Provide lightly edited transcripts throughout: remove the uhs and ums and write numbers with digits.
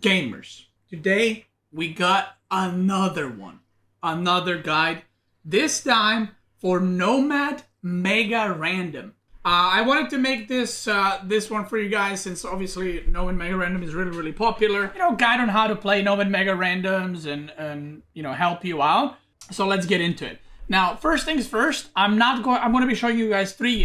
gamers, today we got another one, another guide, this time for Nomad MegaRandom. I wanted to make this one for you guys since obviously Nomad MegaRandom is really popular. You know, guide on how to play Nomad MegaRandoms and you know, help you out. So let's get into it. Now, first things first, I'm going to be showing you guys three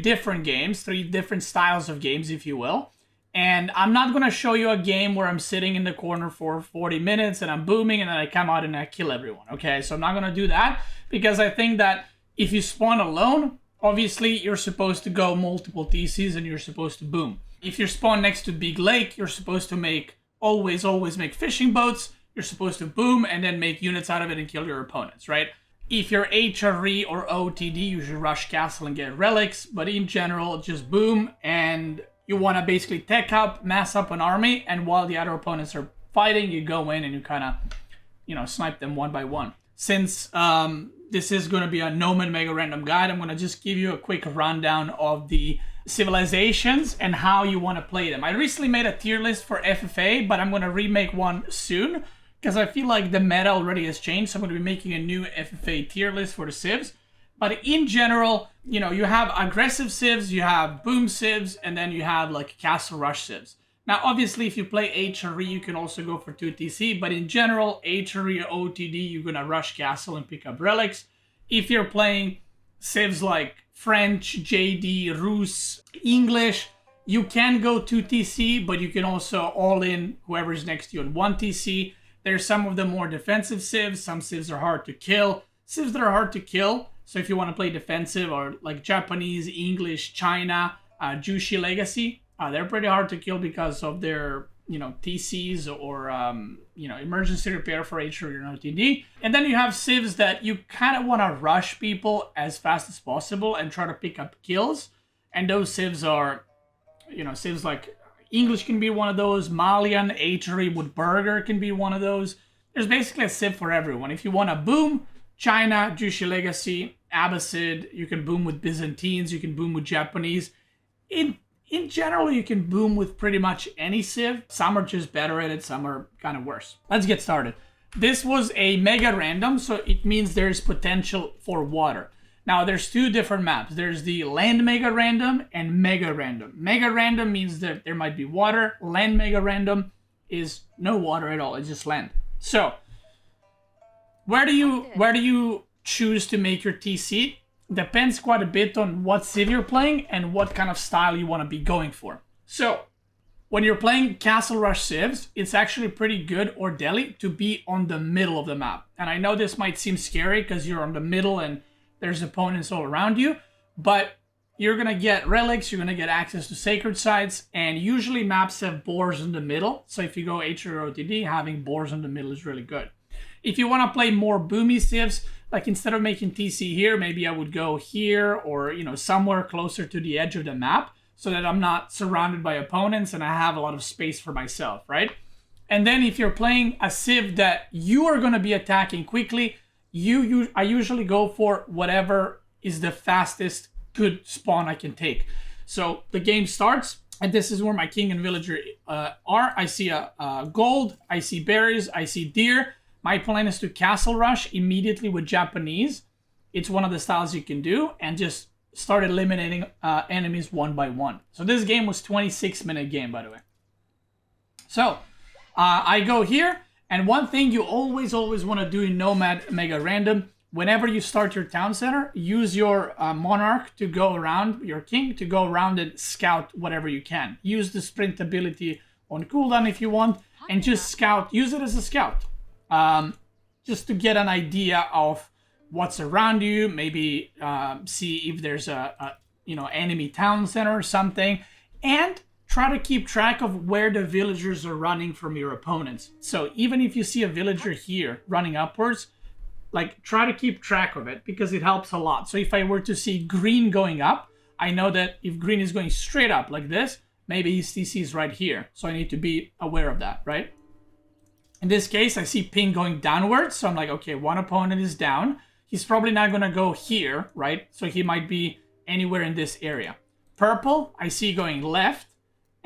different styles of games, if you will. And I'm not going to show you a game where I'm sitting in the corner for 40 minutes and I'm booming and then I come out and I kill everyone, okay? So I'm not going to do that because I think that if you spawn alone, obviously you're supposed to go multiple TCs and you're supposed to boom. If you spawn next to big lake, you're supposed to always make fishing boats. You're supposed to boom and then make units out of it and kill your opponents, right? If you're HRE or OTD, you should rush castle and get relics. But in general, just boom, and you want to basically tech up, mass up an army, and while the other opponents are fighting, you go in and you kind of, you know, snipe them one by one. Since this is going to be a Nomad MegaRandom guide, I'm going to just give you a quick rundown of the civilizations and how you want to play them. I recently made a tier list for FFA, but I'm going to remake one soon because I feel like the meta already has changed. So I'm going to be making a new FFA tier list for the civs. But in general, you know, you have aggressive civs, you have boom civs, and then you have like castle rush civs. Now, obviously, if you play HRE, you can also go for 2TC, but in general, HRE or OTD, you're gonna rush castle and pick up relics. If you're playing civs like French, JD, Rus, English, you can go 2TC, but you can also all in whoever's next to you on 1TC. There's some of the more defensive civs. Some civs are hard to kill. Civs that are hard to kill, so if you want to play defensive or like Japanese, English, China, Jushi Legacy, they're pretty hard to kill because of their, you know, TCs or, you know, emergency repair for HRE or OTD. And then you have civs that you kind of want to rush people as fast as possible and try to pick up kills. And those civs are, you know, civs like English can be one of those, Malian, HRE with Burger can be one of those. There's basically a civ for everyone. If you want to boom, China, Jushi Legacy, Abbasid, you can boom with Byzantines, you can boom with Japanese. In general, you can boom with pretty much any civ. Some are just better at it, some are kind of worse. Let's get started. This was a mega random, so it means there's potential for water. Now, there's two different maps. There's the land mega random and mega random. Mega random means that there might be water. Land mega random is no water at all, it's just land. So, where do you choose to make your TC? Depends quite a bit on what civ you're playing and what kind of style you want to be going for. So, when you're playing Castle Rush civs, it's actually pretty good, or Delhi, to be on the middle of the map. And I know this might seem scary because you're on the middle and there's opponents all around you, but you're going to get relics, you're going to get access to sacred sites, and usually maps have boars in the middle. So if you go HRE or OTD, having boars in the middle is really good. If you want to play more boomy civs, like instead of making TC here, maybe I would go here or, you know, somewhere closer to the edge of the map so that I'm not surrounded by opponents and I have a lot of space for myself, right? And then if you're playing a civ that you are going to be attacking quickly, I usually go for whatever is the fastest good spawn I can take. So the game starts, and this is where my king and villager are. I see a gold, I see berries, I see deer. My plan is to castle rush immediately with Japanese. It's one of the styles you can do, and just start eliminating enemies one by one. So this game was 26-minute game, by the way. So I go here, and one thing you always want to do in Nomad MegaRandom, whenever you start your town center, use your monarch to go around, your king, to go around and scout whatever you can. Use the sprint ability on cooldown if you want, and just scout, use it as a scout. Just to get an idea of what's around you, maybe see if there's a you know, enemy town center or something, and try to keep track of where the villagers are running from your opponents. So even if you see a villager here running upwards, like try to keep track of it because it helps a lot. So if I were to see green going up, I know that if green is going straight up like this, maybe his TC is right here. So I need to be aware of that, right? In this case, I see ping going downwards. So I'm like, okay, one opponent is down. He's probably not going to go here, right? So he might be anywhere in this area. Purple, I see going left.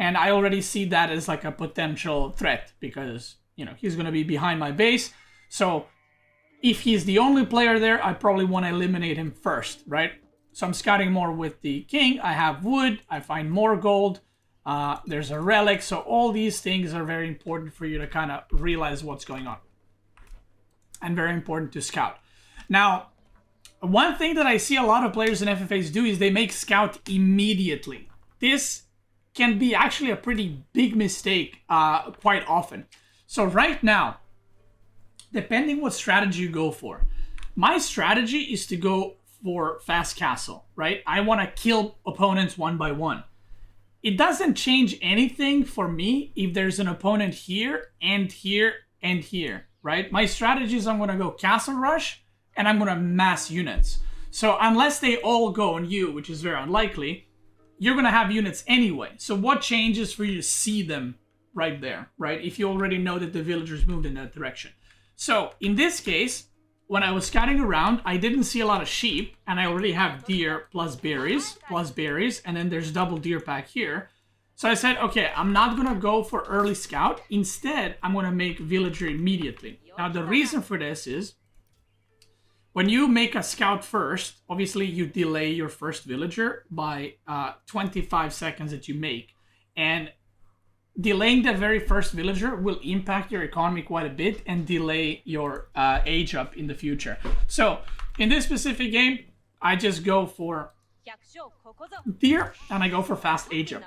And I already see that as like a potential threat because, you know, he's going to be behind my base. So if he's the only player there, I probably want to eliminate him first, right? So I'm scouting more with the king. I have wood. I find more gold. There's a relic. So all these things are very important for you to kind of realize what's going on. And very important to scout. Now, one thing that I see a lot of players in FFAs do is they make scout immediately. This can be actually a pretty big mistake quite often. So right now, depending what strategy you go for, my strategy is to go for fast castle, right? I want to kill opponents one by one. It doesn't change anything for me if there's an opponent here and here and here, right? My strategy is I'm going to go castle rush and I'm going to mass units. So unless they all go on you, which is very unlikely, you're going to have units anyway. So what changes for you to see them right there, right? If you already know that the villagers moved in that direction. So in this case, when I was scouting around, I didn't see a lot of sheep, and I already have deer plus berries, and then there's double deer pack here. So I said, okay, I'm not going to go for early scout. Instead, I'm going to make villager immediately. Now, the reason for this is, when you make a scout first, obviously you delay your first villager by 25 seconds that you make. And delaying the very first villager will impact your economy quite a bit and delay your age up in the future. So in this specific game, I just go for deer and I go for fast age up.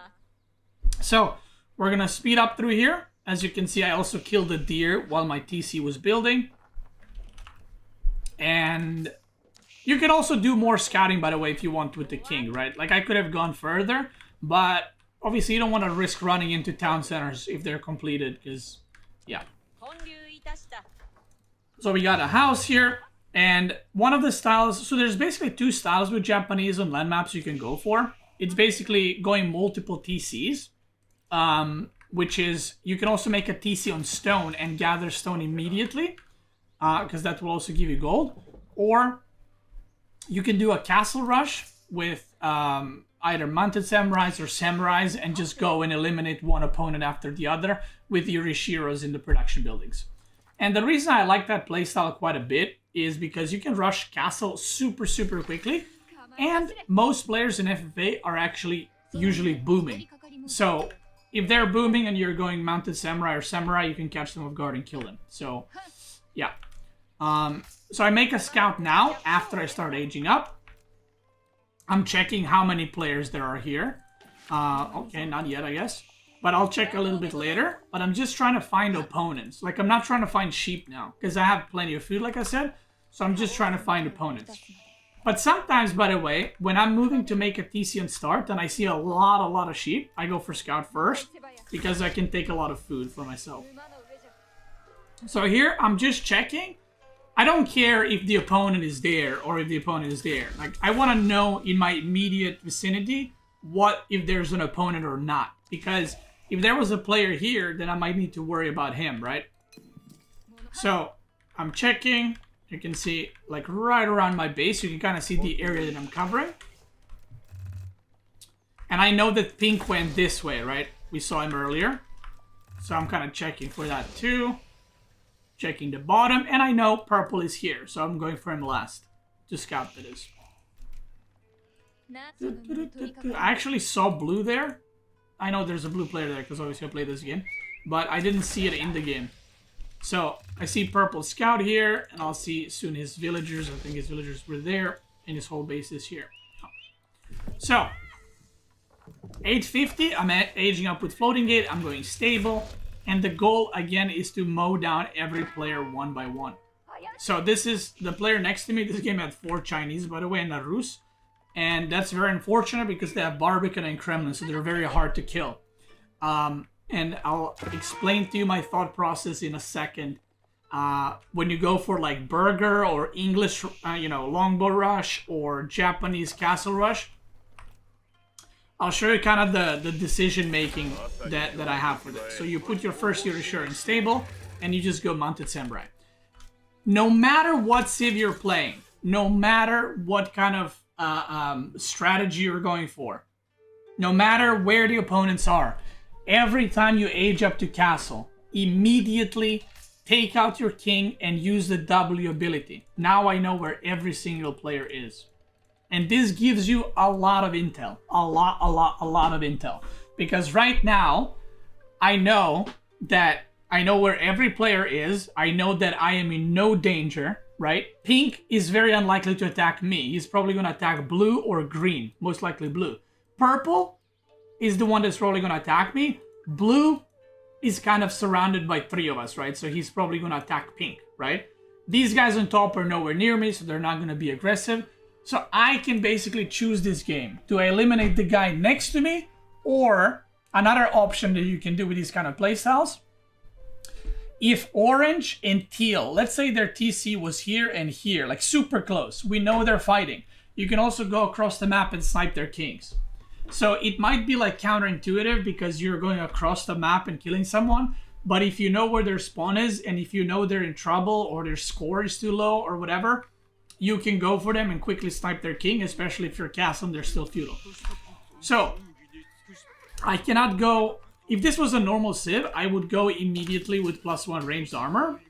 So we're gonna speed up through here. As you can see, I also killed the deer while my TC was building. And you can also do more scouting, by the way, if you want with the king, right? Like I could have gone further, but obviously, you don't want to risk running into town centers if they're completed, because, yeah. So we got a house here, and one of the styles, so there's basically two styles with Japanese on land maps you can go for. It's basically going multiple TCs, which is, you can also make a TC on stone and gather stone immediately, because that will also give you gold. Or you can do a castle rush with either mounted samurais or samurais and just go and eliminate one opponent after the other with Yurishiros in the production buildings. And the reason I like that playstyle quite a bit is because you can rush castle super, super quickly. And most players in FFA are actually usually booming. So if they're booming and you're going mounted samurai or samurai, you can catch them off guard and kill them. So yeah. So I make a scout now after I start aging up. I'm checking how many players there are here. Okay, not yet, I guess. But I'll check a little bit later. But I'm just trying to find opponents. Like, I'm not trying to find sheep now, because I have plenty of food, like I said. So I'm just trying to find opponents. But sometimes, by the way, when I'm moving to make a TC and start, and I see a lot of sheep, I go for scout first, because I can take a lot of food for myself. So here, I'm just checking. I don't care if the opponent is there or if the opponent is there. Like, I want to know in my immediate vicinity if there's an opponent or not. Because if there was a player here, then I might need to worry about him, right? So, I'm checking. You can see, like, right around my base, you can kind of see the area that I'm covering. And I know that pink went this way, right? We saw him earlier. So I'm kind of checking for that too. Checking the bottom, and I know purple is here, so I'm going for him last. To scout, that is. I actually saw blue there. I know there's a blue player there, because obviously I played this game. But I didn't see it in the game. So, I see purple scout here, and I'll see soon his villagers. I think his villagers were there, and his whole base is here. So, 850, I'm aging up with floating gate, I'm going stable. And the goal, again, is to mow down every player one by one. So this is the player next to me. This game had 4 Chinese, by the way, and a Rus. And that's very unfortunate because they have Barbican and Kremlin, so they're very hard to kill. And I'll explain to you my thought process in a second. When you go for like Burger or English, Longbow Rush or Japanese Castle Rush, I'll show you kind of the decision making that I have for this. So you put your first Yurishiro in stable, and you just go mounted samurai. No matter what civ you're playing, no matter what kind of strategy you're going for, no matter where the opponents are, every time you age up to castle, immediately take out your king and use the W ability. Now I know where every single player is. And this gives you a lot of intel. A lot of intel. Because right now, I know where every player is. I know that I am in no danger, right? Pink is very unlikely to attack me. He's probably going to attack blue or green. Most likely blue. Purple is the one that's probably going to attack me. Blue is kind of surrounded by 3 of us, right? So he's probably going to attack pink, right? These guys on top are nowhere near me, so they're not going to be aggressive. So I can basically choose this game. Do I eliminate the guy next to me? Or another option that you can do with these kind of playstyles. If orange and teal, let's say their TC was here and here, like super close. We know they're fighting. You can also go across the map and snipe their kings. So it might be like counterintuitive because you're going across the map and killing someone. But if you know where their spawn is and if you know they're in trouble or their score is too low or whatever, you can go for them and quickly snipe their king, especially if you're castle and they're still feudal. So, I cannot go... If this was a normal Civ, I would go immediately with +1 ranged armor.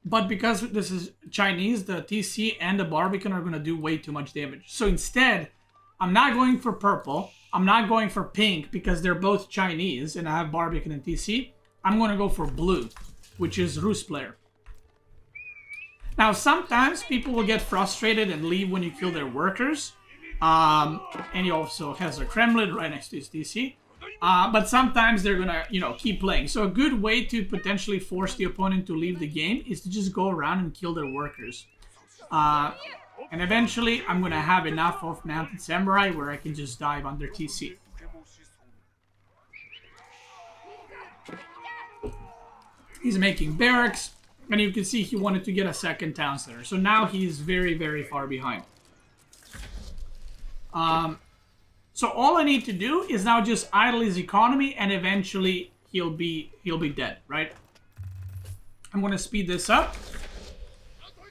But because this is Chinese, the TC and the Barbican are going to do way too much damage. So instead, I'm not going for purple. I'm not going for pink because they're both Chinese and I have Barbican and TC. I'm going to go for blue, which is Rus player. Now, sometimes people will get frustrated and leave when you kill their workers. And he also has a Kremlin right next to his TC. But sometimes they're gonna, keep playing. So a good way to potentially force the opponent to leave the game is to just go around and kill their workers. And eventually, I'm gonna have enough of Mounted Samurai where I can just dive under TC. He's making barracks. And you can see he wanted to get a second town center. So now he's very, very far behind. So all I need to do is now just idle his economy and eventually he'll be dead, right? I'm going to speed this up.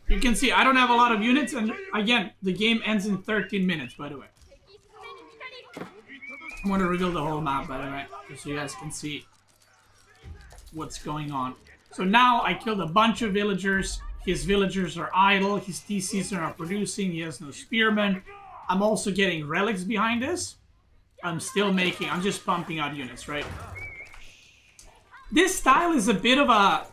You can see I don't have a lot of units and again, the game ends in 13 minutes, by the way. I'm going to reveal the whole map, by the way, just so you guys can see what's going on. So now I killed a bunch of villagers. His villagers are idle. His TCs are not producing. He has no spearmen. I'm also getting relics behind this. I'm just pumping out units, right? This style is a bit of a,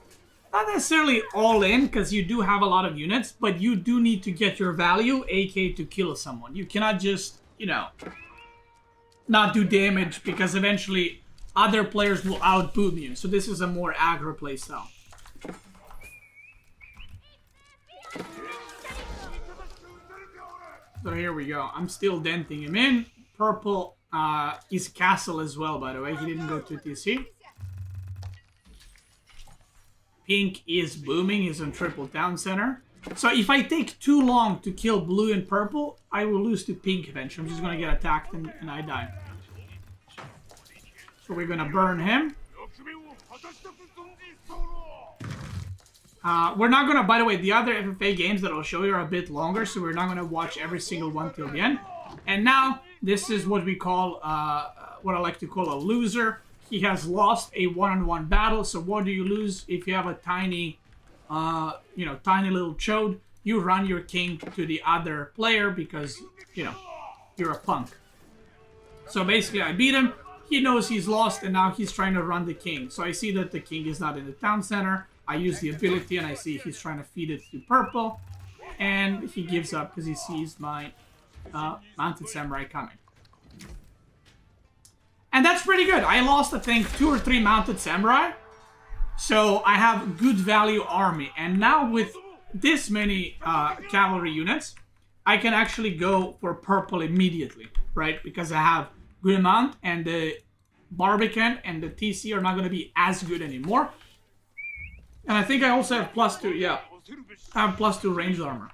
not necessarily all in, because you do have a lot of units, but you do need to get your value, aka to kill someone. You cannot just, not do damage, because eventually other players will outboom you. So this is a more aggro playstyle. So here we go. I'm still denting him in. Purple is castle as well, by the way. He didn't go to TC. Pink is booming. He's on triple town center. So if I take too long to kill blue and purple, I will lose to pink eventually. I'm just going to get attacked and I die. So we're going to burn him. We're not going to, by the way, the other FFA games that I'll show you are a bit longer, so we're not going to watch every single one till the end. And now, this is what we call, what I like to call a loser. He has lost a one-on-one battle, so what do you lose if you have a tiny, tiny little chode? You run your king to the other player because, you're a punk. So basically, I beat him. He knows he's lost, and now he's trying to run the king. So I see that the king is not in the town center. I use the ability and I see he's trying to feed it to purple. And he gives up because he sees my Mounted Samurai coming. And that's pretty good. I lost, I think, 2 or 3 Mounted Samurai. So I have good value army. And now with this many cavalry units, I can actually go for purple immediately, right? Because I have good amount and the Barbican and the TC are not going to be as good anymore. And I think I also have +2, yeah. I have +2 ranged armor.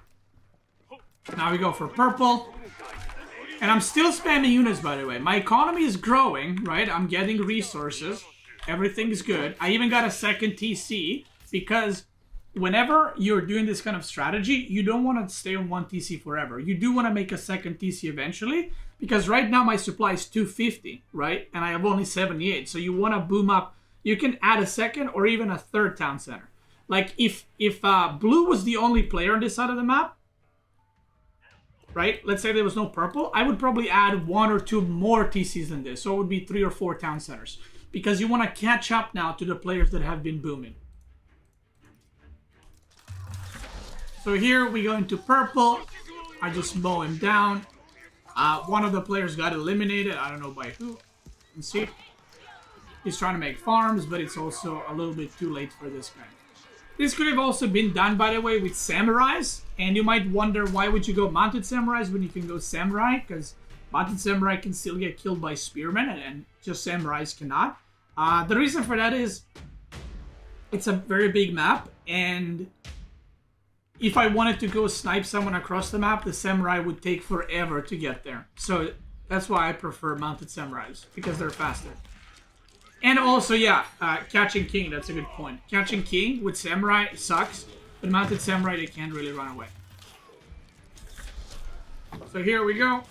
Now we go for purple. And I'm still spamming units, by the way. My economy is growing, right? I'm getting resources. Everything is good. I even got a second TC because whenever you're doing this kind of strategy, you don't want to stay on one TC forever. You do want to make a second TC eventually Because right now my supply is 250, right? And I have only 78. So you want to boom up. You can add a second or even a third town center. Like if blue was the only player on this side of the map, right? Let's say there was no purple. I would probably add 1 or 2 more TCs than this. So it would be 3 or 4 town centers. Because you want to catch up now to the players that have been booming. So here we go into purple. I just mow him down. One of the players got eliminated. I don't know by who. Let's see. He's trying to make farms, but it's also a little bit too late for this guy. This could have also been done, by the way, with samurais. And you might wonder, why would you go mounted samurais when you can go samurai? Because mounted samurai can still get killed by spearmen, and just samurais cannot. The reason for that is it's a very big map, and if I wanted to go snipe someone across the map, the samurai would take forever to get there. So that's why I prefer mounted samurais, because they're faster. And also, yeah, catching king, that's a good point. Catching king with samurai sucks, but mounted samurai, they can't really run away. So here we go.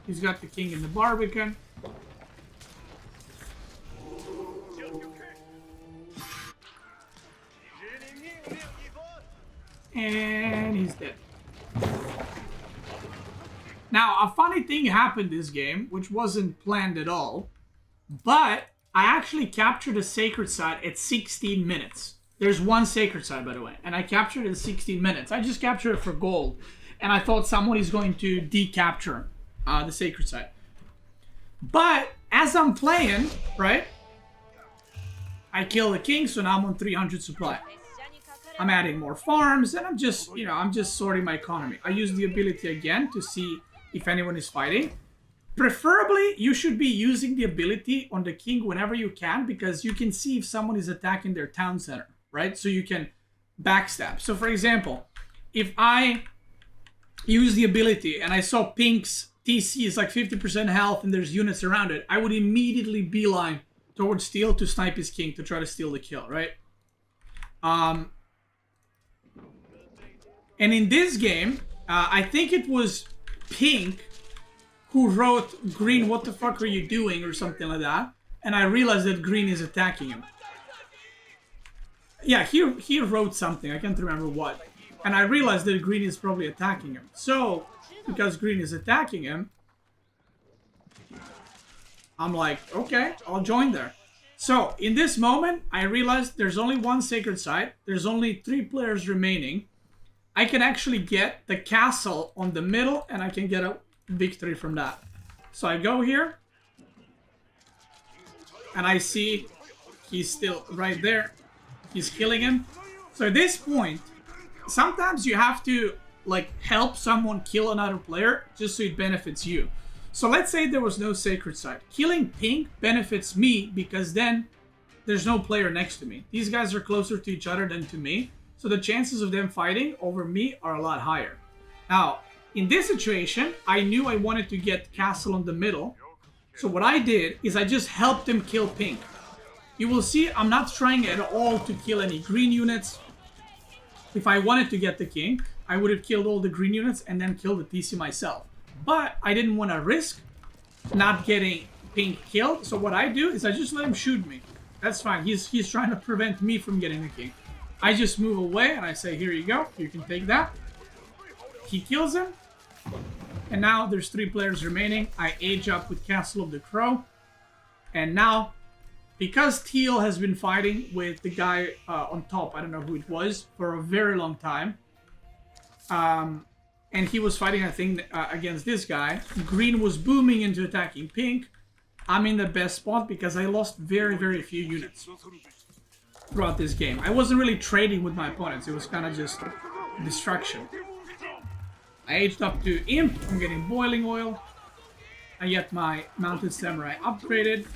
He's got the king in the Barbican. And he's dead. Now, a funny thing happened this game, which wasn't planned at all, but I actually captured a sacred site at 16 minutes. There's one sacred site, by the way, and I captured it in 16 minutes. I just captured it for gold, and I thought someone is going to decapture the sacred site. But as I'm playing, right, I kill the king, so now I'm on 300 supply. I'm adding more farms, and I'm just, you know, I'm just sorting my economy. I use the ability again to see if anyone is fighting. Preferably, you should be using the ability on the king whenever you can, because you can see if someone is attacking their town center, right? So you can backstab. So for example, if I use the ability and I saw pink's TC is like 50% health and there's units around it, I would immediately beeline towards steel to snipe his king to try to steal the kill, right? And in this game, I think it was pink who wrote green, what the fuck are you doing, or something like that. And I realized that green is attacking him. Yeah, he wrote something, I can't remember what. And I realized that green is probably attacking him. So, because green is attacking him, I'm like, okay, I'll join there. So, in this moment, I realized there's only one sacred site. There's only 3 players remaining. I can actually get the castle on the middle, and I can get a victory from that. So I go here, and I see he's still right there. He's killing him. So at this point, sometimes you have to like help someone kill another player just so it benefits you. So let's say there was no sacred site. Killing pink benefits me because then there's no player next to me. These guys are closer to each other than to me. So the chances of them fighting over me are a lot higher. Now, in this situation, I knew I wanted to get castle on the middle. So what I did is I just helped him kill pink. You will see I'm not trying at all to kill any green units. If I wanted to get the king, I would have killed all the green units and then killed the TC myself. But I didn't want to risk not getting pink killed. So what I do is I just let him shoot me. That's fine. He's trying to prevent me from getting the king. I just move away and I say, here you go. You can take that. He kills him. And now there's 3 players remaining. I age up with Castle of the Crow. And now, because Teal has been fighting with the guy on top, I don't know who it was, for a very long time. And he was fighting, I think, against this guy. Green was booming into attacking pink. I'm in the best spot because I lost very, very few units throughout this game. I wasn't really trading with my opponents. It was kind of just destruction. I aged up to Imp. I'm getting boiling oil. I get my Mounted Samurai upgraded.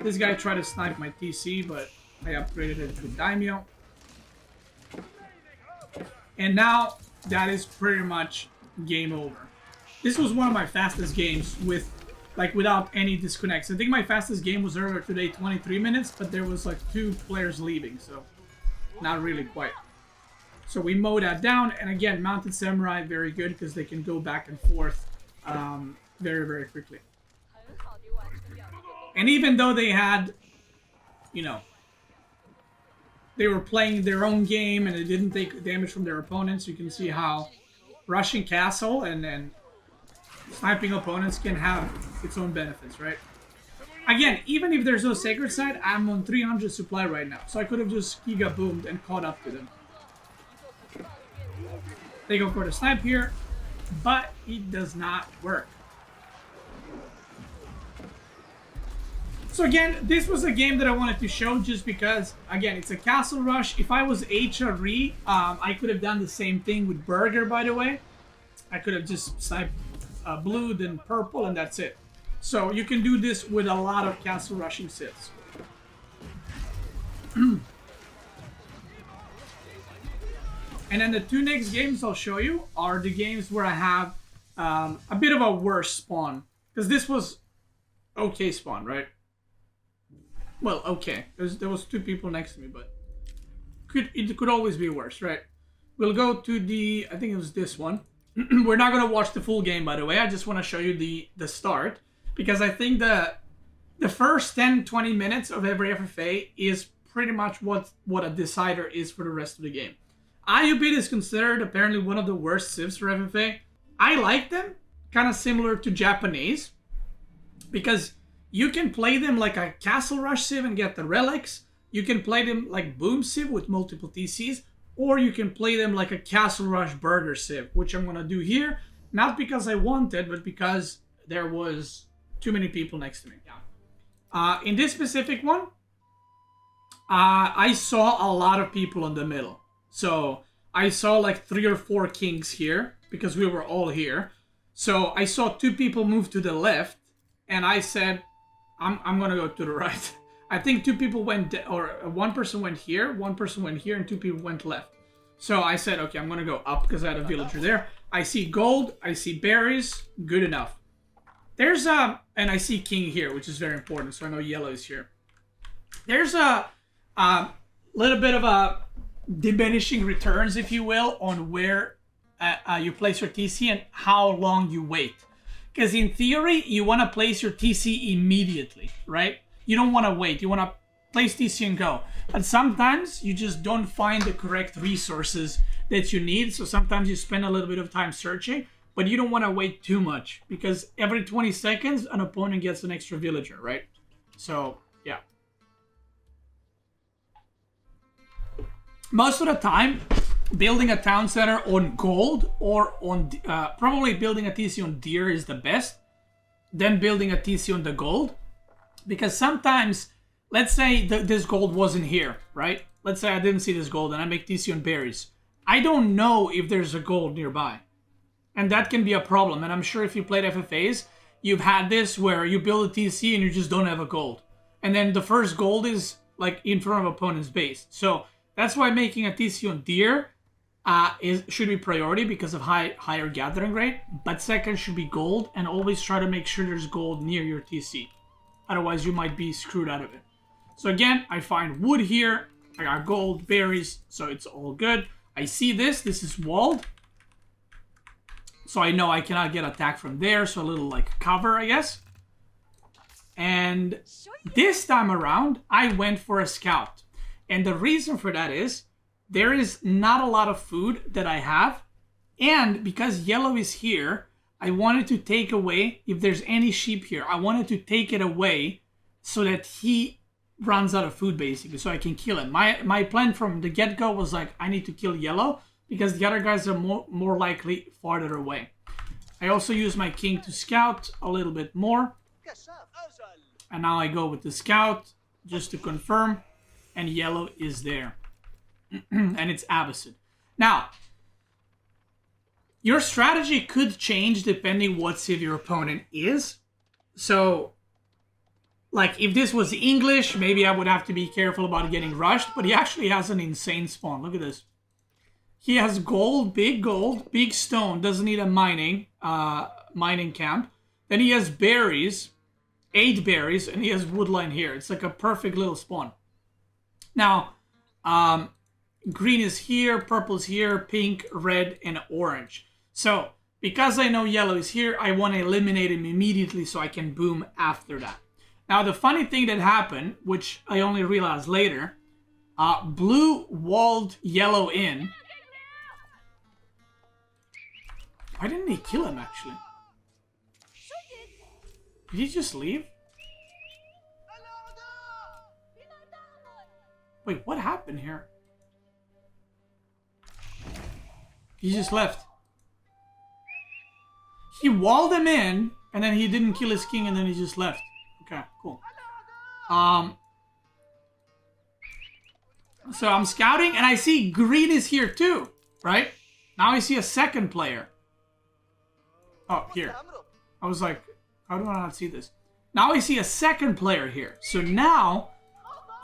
This guy tried to snipe my TC, but I upgraded it to Daimyo. And now, that is pretty much game over. This was one of my fastest games without any disconnects. I think my fastest game was earlier today, 23 minutes, but there was like 2 players leaving, so not really quite. So we mow that down, and again, Mounted Samurai, very good, because they can go back and forth very, very quickly. And even though they had, you know, they were playing their own game and they didn't take damage from their opponents, you can see how rushing castle and sniping opponents can have its own benefits, right? Again, even if there's no sacred side, I'm on 300 supply right now, so I could have just giga boomed and caught up to them. They go for the snipe here, but it does not work. So again, this was a game that I wanted to show just because, again, it's a castle rush. If I was HRE, I could have done the same thing with Burger, by the way. I could have just sniped blue, then purple, and that's it. So you can do this with a lot of castle rushing sets. And then the two next games I'll show you are the games where I have a bit of a worse spawn. Because this was okay spawn, right? Well, okay. There was two people next to me, but it could always be worse, right? We'll go to the, I think it was this one. We're not going to watch the full game, by the way. I just want to show you the start. Because I think the first 10-20 minutes of every FFA is pretty much what a decider is for the rest of the game. Ayyubid is considered apparently one of the worst civs for FFA. I like them, kind of similar to Japanese. Because you can play them like a castle rush civ and get the relics. You can play them like boom civ with multiple TCs. Or you can play them like a castle rush burger civ, which I'm going to do here. Not because I wanted, but because there was too many people next to me. In this specific one, I saw a lot of people in the middle. So I saw like 3 or 4 kings here because we were all here. So I saw 2 people move to the left, and I said, I'm gonna go to the right. I think 2 people went, or 1 person went here, 1 person went here, and 2 people went left. So I said, okay, I'm gonna go up because I had a villager there. I see gold, I see berries, good enough. There's and I see king here, which is very important, so I know yellow is here. There's a little bit of a diminishing returns, if you will, on where you place your TC and how long you wait. Because in theory, you want to place your TC immediately, right? You don't want to wait. You want to place TC and go. But sometimes you just don't find the correct resources that you need, so sometimes you spend a little bit of time searching. But you don't want to wait too much because every 20 seconds, an opponent gets an extra villager, right? So, yeah. Most of the time, building a town center on gold or on... probably building a TC on deer is the best. Then building a TC on the gold. Because sometimes, let's say this gold wasn't here, right? Let's say I didn't see this gold and I make TC on berries. I don't know if there's a gold nearby. And that can be a problem. And I'm sure if you played FFAs, you've had this where you build a TC and you just don't have a gold. And then the first gold is like in front of opponent's base. So that's why making a TC on deer should be priority because of higher gathering rate. But second should be gold, and always try to make sure there's gold near your TC. Otherwise you might be screwed out of it. So again, I find wood here. I got gold, berries, so it's all good. I see this is walled. So I know I cannot get attacked from there, so a little like cover, I guess. And this time around, I went for a scout. And the reason for that is, there is not a lot of food that I have. And because yellow is here, I wanted to take away, if there's any sheep here, I wanted to take it away so that he runs out of food basically, so I can kill him. My plan from the get-go was like, I need to kill yellow, because the other guys are more likely farther away. I also use my king to scout a little bit more. And now I go with the scout, just to confirm. And yellow is there. And it's Abyssid. Now, your strategy could change depending what civ your opponent is. So, like, if this was English, maybe I would have to be careful about getting rushed. But he actually has an insane spawn. Look at this. He has gold, big stone. Doesn't need a mining camp. Then he has berries, 8 berries, and he has woodline here. It's like a perfect little spawn. Now, green is here, purple's here, pink, red, and orange. So Because I know yellow is here, I want to eliminate him immediately so I can boom after that. Now, the funny thing that happened, which I only realized later, blue walled yellow in. Why didn't he kill him, actually? Did he just leave? Wait, what happened here? He just left. He walled him in, and then he didn't kill his king, and then he just left. Okay, cool. So I'm scouting, and I see green is here too, right? Now I see a second player. Oh, here. I was like, how do I not see this? Now I see a second player here. So now,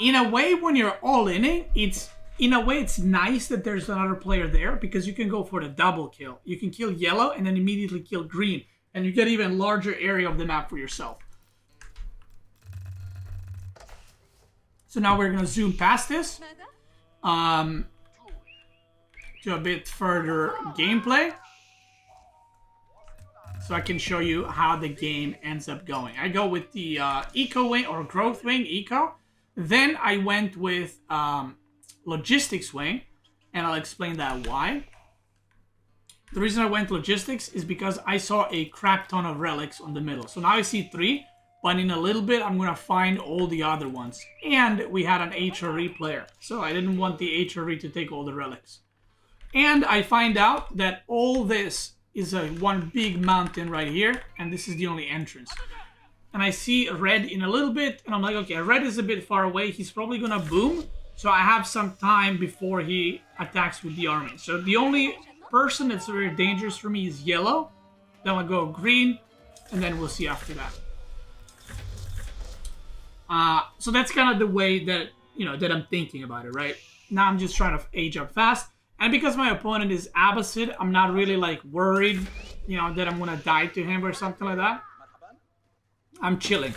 in a way, when you're all in it, it's nice that there's another player there because you can go for the double kill. You can kill yellow and then immediately kill green, and you get even larger area of the map for yourself. So now we're gonna zoom past this to a bit further gameplay, so I can show you how the game ends up going. I go with the eco wing or growth wing, eco. Then I went with logistics wing, and I'll explain that why. The reason I went logistics is because I saw a crap ton of relics on the middle. So now I see 3, but in a little bit I'm gonna find all the other ones. And we had an HRE player, so I didn't want the HRE to take all the relics. And I find out that all this is one big mountain right here, and this is the only entrance. And I see red in a little bit, and I'm like, okay, red is a bit far away. He's probably gonna boom, so I have some time before he attacks with the army. So the only person that's very dangerous for me is yellow. Then I'll go green, and then we'll see after that. So that's kind of the way that, that I'm thinking about it, right? Now I'm just trying to age up fast. And because my opponent is Abbasid, I'm not really like worried, that I'm gonna die to him or something like that. I'm chilling.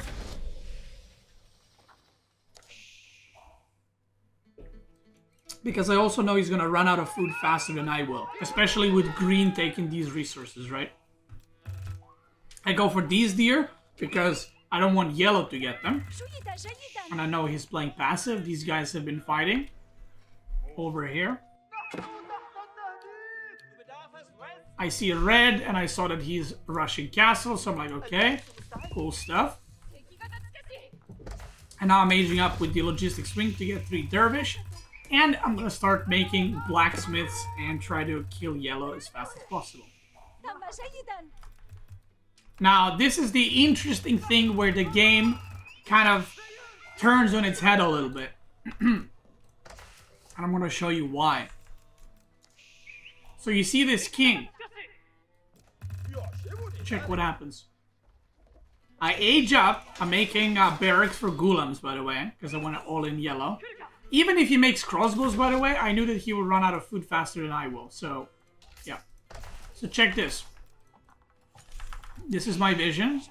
Because I also know he's gonna run out of food faster than I will. Especially with green taking these resources, right? I go for these deer because I don't want yellow to get them. And I know he's playing passive. These guys have been fighting over here. I see red, and I saw that he's rushing castle, so I'm like, okay, cool stuff. And now I'm aging up with the logistics wing to get 3 dervish, and I'm gonna start making blacksmiths and try to kill yellow as fast as possible. Now, this is the interesting thing where the game kind of turns on its head a little bit. And I'm gonna show you why. So you see this king. Check what happens. I age up. I'm making barracks for Gulams, by the way, because I want it all in yellow. Even if he makes crossbows, by the way, I knew that he would run out of food faster than I will. So, yeah. So check this. This is my vision.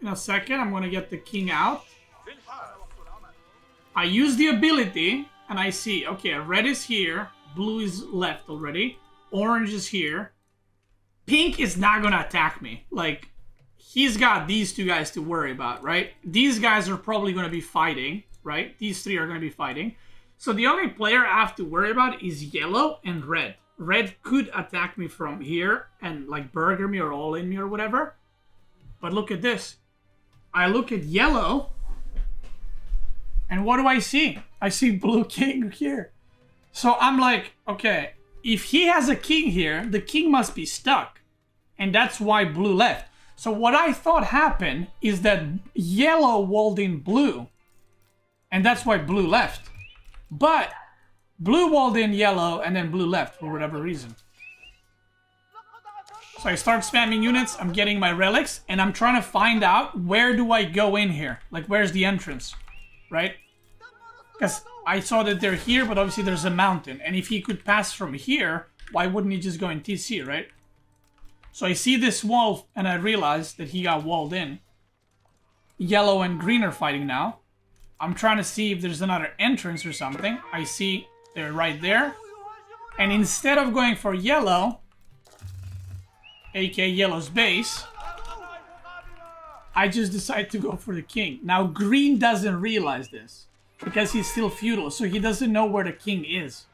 In a second, I'm going to get the king out. I use the ability, and I see, okay, red is here. Blue is left already. Orange is here. Pink is not going to attack me. Like, he's got these 2 guys to worry about, right? These guys are probably going to be fighting, right? These 3 are going to be fighting. So the only player I have to worry about is yellow and red. Red could attack me from here and, like, burger me or all in me or whatever. But look at this. I look at yellow, and what do I see? I see blue king here. So I'm like, okay, if he has a king here, the king must be stuck. And that's why blue left. So what I thought happened is that yellow walled in blue. And that's why blue left. But blue walled in yellow and then blue left for whatever reason. So I start spamming units, I'm getting my relics, and I'm trying to find out where do I go in here? Like, where's the entrance? Right? Because I saw that they're here, but obviously there's a mountain. And if he could pass from here, why wouldn't he just go in TC, right? So I see this wall, and I realize that he got walled in. Yellow and green are fighting now. I'm trying to see if there's another entrance or something. I see They're right there. And instead of going for yellow, aka yellow's base, I just decide to go for the king. Now green doesn't realize this because he's still feudal, so he doesn't know where the king is.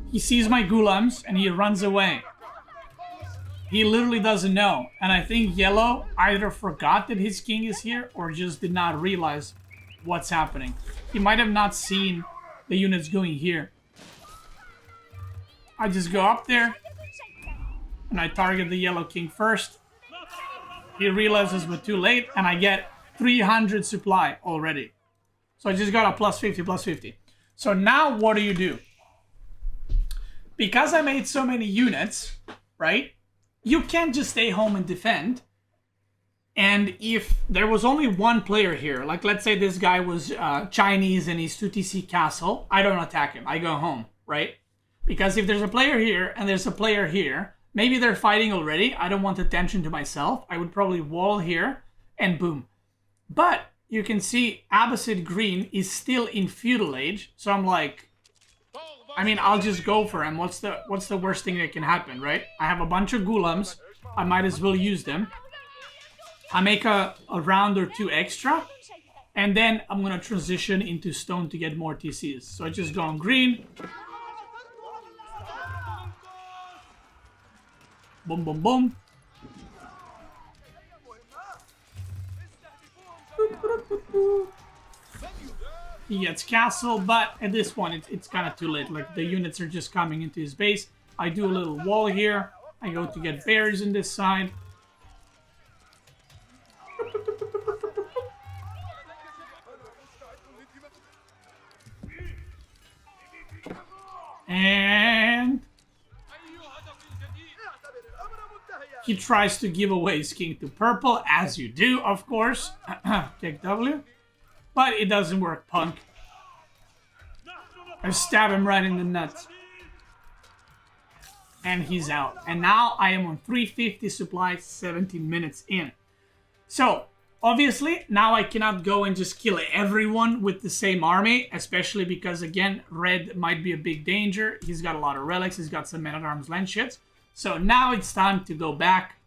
He sees my gulams and he runs away. He literally doesn't know. And I think yellow either forgot that his king is here or just did not realize what's happening. He might have not seen the units going here. I just go up there and I target the yellow king first. He realizes we're too late and I get 300 supply already. So I just got a plus 50, plus 50. So now what do? Because I made so many units, right? You can't just stay home and defend. And if there was only one player here, like let's say this guy was Chinese and he's 2TC castle, I don't attack him. I go home, right? Because if there's a player here and there's a player here, maybe they're fighting already. I don't want attention to myself. I would probably wall here and boom. But you can see Abbasid Green is still in feudal age. So I'm like, I mean, I'll just go for him. What's the worst thing that can happen, right? I have a bunch of gulams. I might as well use them. I make a round or two extra. And then I'm going to transition into stone to get more TCs. So I just go on green. Boom, boom, boom. He gets castle, but at this point it's kind of too late. Like the units are just coming into his base. I do a little wall here. I go to get berries on this side. And he tries to give away his king to purple, as you do, of course. Take W. But it doesn't work, punk. I stab him right in the nuts. And he's out. And now I am on 350 supply, 17 minutes in. So, obviously, now I cannot go and just kill everyone with the same army. Especially because, again, red might be a big danger. He's got a lot of relics. He's got some men-at-arms Landships. So now it's time to go back.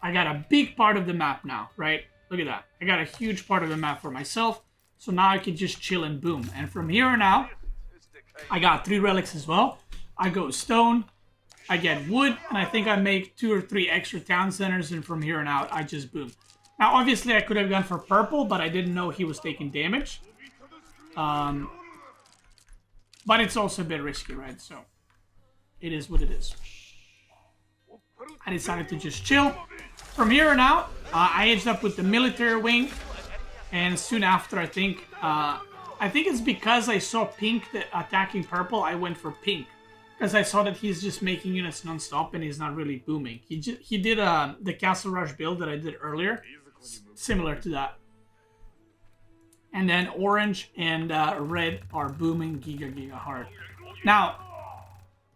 I got a big part of the map now, right? Look at that. I got a huge part of the map for myself. So now I can just chill and boom. And from here on out, I got 3 relics as well. I go stone, I get wood, and I think I make 2 or 3 extra town centers. And from here on out, I just boom. Now, obviously, I could have gone for purple, but I didn't know he was taking damage. But it's also a bit risky, right? So it is what it is. I decided to just chill. From here on out, I edged up with the military wing, and soon after, I think it's because I saw pink attacking purple, I went for pink, because I saw that he's just making units non-stop and he's not really booming. He did the Castle Rush build that I did earlier, similar to that. And then orange and red are booming giga hard. Now,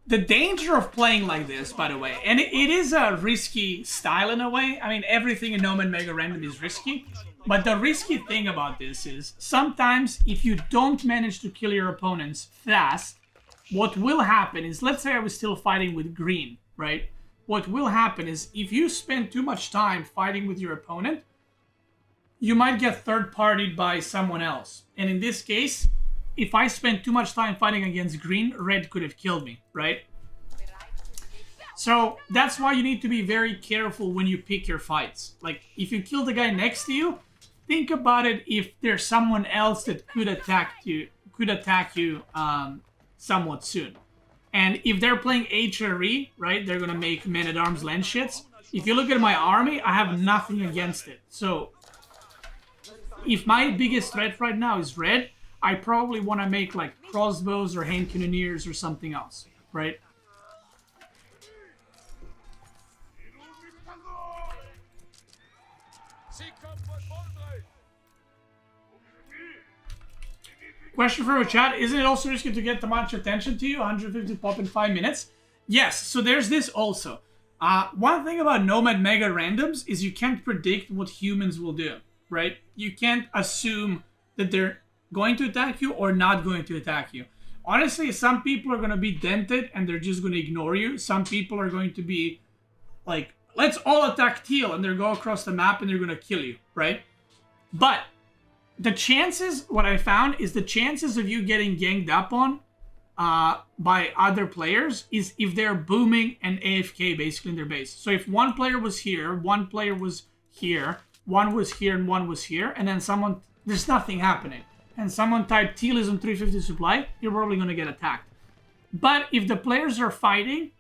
the danger of playing like this, by the way, and it is a risky style in a way. I mean, everything in Nomad MegaRandom is risky. But the risky thing about this is, sometimes if you don't manage to kill your opponents fast, what will happen is, let's say I was still fighting with green, right? What will happen is, if you spend too much time fighting with your opponent, you might get third-partied by someone else. And in this case, if I spent too much time fighting against green, red could have killed me, right? So that's why you need to be very careful when you pick your fights. Like, if you kill the guy next to you, think about it if there's someone else that could attack you somewhat soon. And if they're playing HRE, right, they're gonna make men-at-arms Landships. If you look at my army, I have nothing against it. So if my biggest threat right now is red, I probably want to make like crossbows or hand cannoneers or something else, right? Question from a chat, isn't it also risky to get too much attention to you? 150 pop in 5 minutes? Yes, so there's this also. One thing about Nomad MegaRandoms is you can't predict what humans will do, right? You can't assume that they're going to attack you or not going to attack you. Honestly, some people are going to be dented and they're just going to ignore you. Some people are going to be like, let's all attack teal, and they're going across the map and they're going to kill you, right? But the chances, what I found is the chances of you getting ganged up on by other players is if they're booming and AFK basically in their base. So if one player was here, one player was here, one was here, and one was here, and then someone, there's nothing happening, and someone typed teal is on 350 supply, you're probably going to get attacked. But if the players are fighting,